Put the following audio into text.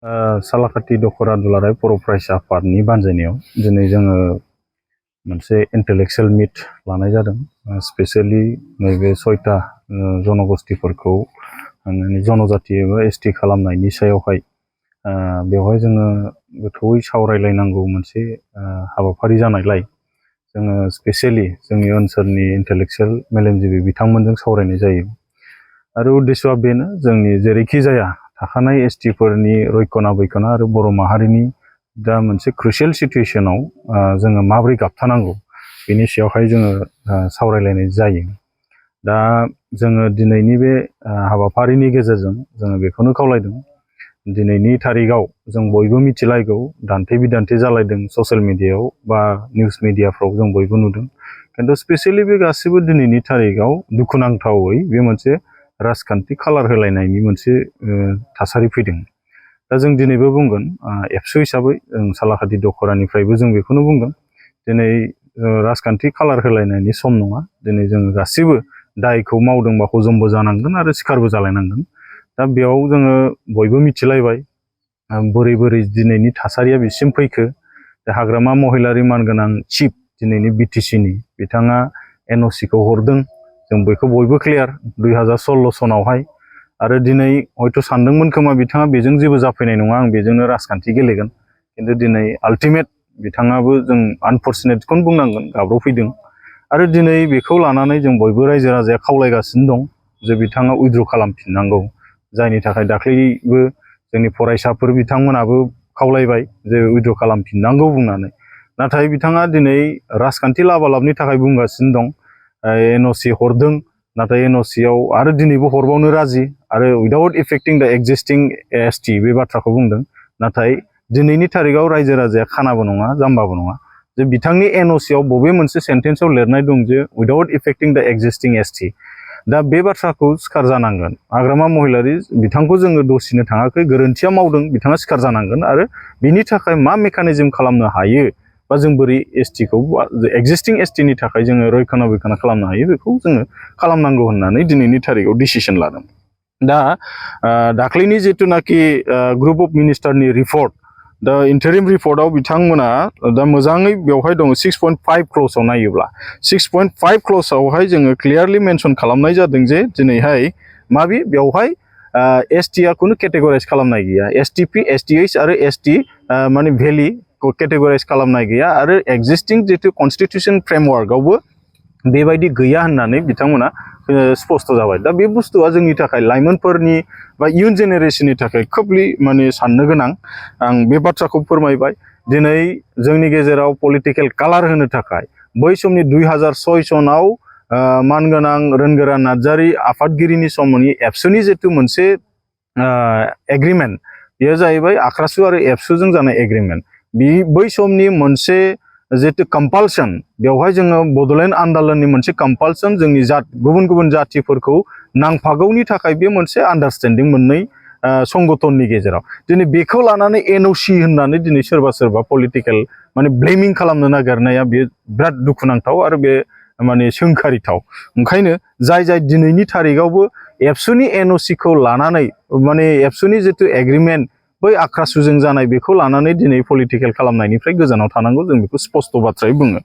सालाकाटि दखरा दुलाराय बर' फरायसा आफादनि बानजायनायाव दिनै जोङो मोनसे इन्टेलेक्सुयेल मिट लानाय जादों। स्पेसियेलि नैबे 6टा जनगोष्ठीफोरखौ जनजाति एबा एसटी खालामनायनि सायावहाय बेवहाय जोङो गोथौयै सावरायलायनांगौ मोनसे हाबाफारि जानायलाय जोङो स्पेसियेलि जोंनि ओनसोलनि इन्टेलेक्सुयेल मेलेमजिबि बिथांमोनजों सावरायनाय जायो। आरो उद्देश्यआ बेनो जोंनि जेरैखि जाया थाखानाय एसटीफोरनि रैखना बैखना आरो बर' माहारिनि दा मोनसे क्रुशियेल सिचुएशनाव जोङो माबोरै गाबथानांगौ बेनि सायावहाय जोङो सावरायलायनाय जायो। दा जोङो दिनैनि बे हाबाफारिनि गेजेरजों जोङो बेखौनो खावलायदों, दिनैनि तारिखआव जों बयबो मिथिलायगौ दान्थे बिदान्थे जालायदों ससियेल मिडियायाव बा निउस मिडियाफ्राव जों बयबो नुदों। खिन्थु स्पेसियेलि बे गासिबो दिनैनि तारिखआव दुखुनांथावै बे मोनसे राजखान्थि खालार होलायनायनि मोनसे थासारि फैदों। दा जों दिनैबो बुंगोन एबसु हिसाबै जों सालाकाटि दखरानिफ्रायबो जों बेखौनो बुंगोन, दिनै राजखान्थि खालार होलायनायनि सम नङा। दिनै जों गासिबो दायखौ मावदोंबा हजमबो जानांगोन आरो सिखारबो जालायनांगोन। दा बेयाव जोङो बयबो मिथिलायबाय बोरै बोरै दिनैनि थासारिया बिसिम फैखो। हाग्रामा महिलारि मानगोनां चिफ दिनैनि बिटिसिनि बिथाङा एनअसिखौ हरदों, जों बेखौ बयबो क्लियार 2016 सनावहाय। आरो दिनै हयथ' सानदोंमोन खोमा बिथाङा बेजों जेबो जाफैनाय नङा, आं बेजोंनो राजखान्थि गेलेगोन। खिन्थु दिनै आल्टिमेट बिथाङाबो जों आनफर्चुनेटखौनो बुंनांगोन गाब्र'फैदों। आरो दिनै बेखौ लानानै जों बयबो रायजो राजाया खावलायगासिनो दं जे बिथाङा उइथड्र खालामफिननांगौ, जायनि थाखाय दाख्लैबो जोंनि फरायसाफोर बिथांमोनाबो खावलायबाय जे उइथड्र खालामफिननांगौ बुंनानै। नाथाय बिथाङा दिनै राजखान्थि लाबालाबनि थाखाय बुंगासिनो दं एनअसि हरदों, नाथाय एनअसियाव आरो दिनैबो हरबावनो राजि आरो उइदाउट इफेक्टिं द एक्जिस्टिं एसटी बे बाथ्राखौ बुंदों। नाथाय दिनैनि तारिखआव रायजो राजाया खानाबो नङा जाम्बाबो नङा जे बिथांनि एनअसियाव बबे मोनसे सेन्टेन्सआव लिरनाय दं जे उइदाउट इफेक्टिं द एक्जिस्टिं एसटी। दा बे बाथ्राखौ सिखार जानांगोन। हाग्रामा महिलारि बिथांखौ जोङो दसिनो थाङाखै, गोरोन्थिया मावदों, बिथाङा सिखार जानांगोन आरो बिनि थाखाय मा मेकानिजम खालामनो हायो बा जों बोरै एसटीखौ एक्जिस्टिं एसटीनि थाखाय जोङो रैखना बैखना खालामनो हायो बेखौ जोङो खालामनांगौ होननानै दिनैनि तारिखआव डिसिसन लादों। दा दाख्लैनि जिथुनाखि ग्रुप अफ मिनिस्टारनि रिपर्ट, दा इन्टारिम रिपर्टआव बिथांमोना दा मोजाङै बेवहाय दङ 6.5 क्ल'जआव नायोब्ला 6.5 क्ल'जआवहाय जोङो क्लियारलि मेनसन खालामनाय जादों जे दिनैहाय माबि बेवहाय एसटीआ खुनु केटेगराइज खालामनाय गैया। एसटीपी, एसटीएइच आरो एसटी माने भेलि केटेगराइज खालामनाय गैया आरो एक्जिस्टिं जितु कनस्टिटिउसन फ्रेमवर्कआवबो बेबायदि गैया होननानै बिथांमोना स्पष्ट जाबाय। दा बे बुस्थुआ जोंनि थाखाय लाइमोनफोरनि बा इयुन जेनेरेशननि थाखाय खोबलि माने साननो गोनां। आं बे बाथ्राखौ फोरमायबाय। दिनै जोंनि गेजेराव पलिटिकेल कालार होनो थाखाय बै समनि 2006 सनाव मानगोनां रोनगोरा नार्जारी आफादगिरिनि समनि एबसुनि जितु मोनसे एग्रिमेन्ट, बेयो जाहैबाय आख्रासु आरो एबसुजों जानाय एग्रिमेन्ट। बै समनि मोनसे जितु कम्पालसन, बेवहाय जोङो बड'लेण्ड आन्दलननि मोनसे कम्पालसन जोंनि गुबुन गुबुन जातिफोरखौ नांफागौनि थाखाय बे मोनसे आन्डारस्टेन्डिं मोननै संगठननि गेजेराव। दिनै बेखौ लानानै एनअसि होननानै दिनै सोरबा सोरबा पलिटिकेल माने ब्लेमिं खालामनो नागिरनाया बे बिराद दुखुनांथाव आरो बे माने सोंखारिथाव। ओंखायनो जाय जाय दिनैनि तारिखआवबो एबसुनि एनअसिखौ लानानै माने एबसुनि जितु एग्रिमेन्ट बै आख्रासुजों जानाय बेखौ लानानै दिनै पलिटिकेल खालामनायनिफ्राय गोजानाव थानांगौ, जों बेखौ स्पष्ट बाथ्रायै बुङो।